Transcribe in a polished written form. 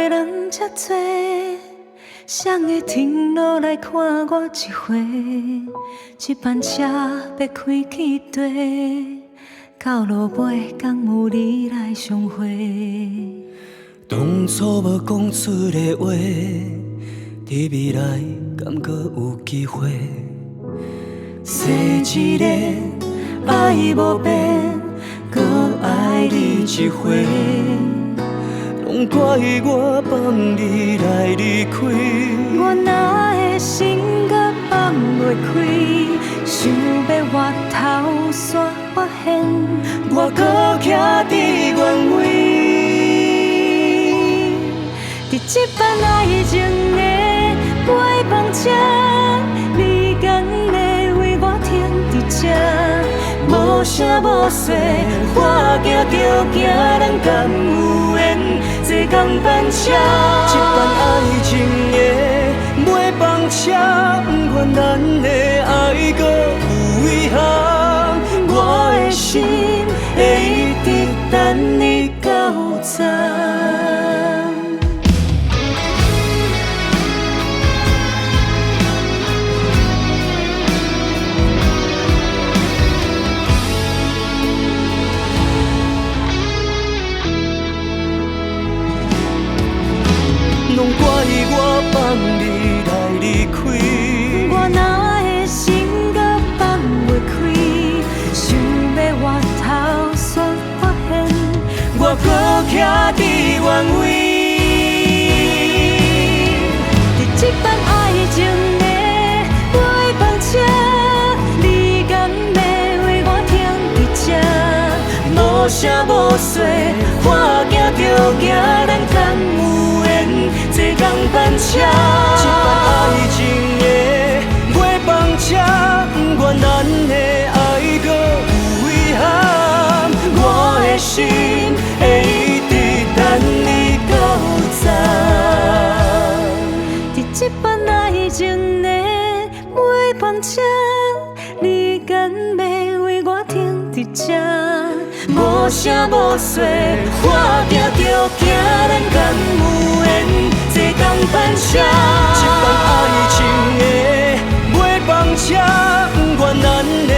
的人遮多，谁会停落来看我一回？这班车要开去地，到路尾敢有你来相会？当初无讲出的话，伫未来敢搁有机会？生一个爱无变，搁爱你一回，拢怪我放你来离开。我哪会心搁放袂开？想要回头煞发现，我搁徛伫原位。伫这班爱情的陪伴车，你敢要为我停伫这？无声无息，我行着行，人敢有缘坐同班车？这班爱情的尾班车，不愿咱的爱搁有遗憾。我的心会一直等你到站。拢怪我放你来离开，我哪会心搁放袂开？想要回头煞发现，我搁徛伫原位。伫这班爱情的陪伴车，你敢要为我停伫这？无声无息，我行着行，咱敢有缘坐同班车？这班爱情的尾班车，不愿咱的爱搁有遗憾。我的心会一直等你到站。伫这班爱情的陪伴车，你敢要为我停伫这？无声无息，我行着行，咱敢有缘坐同班车？这班爱情的尾班车，不愿咱的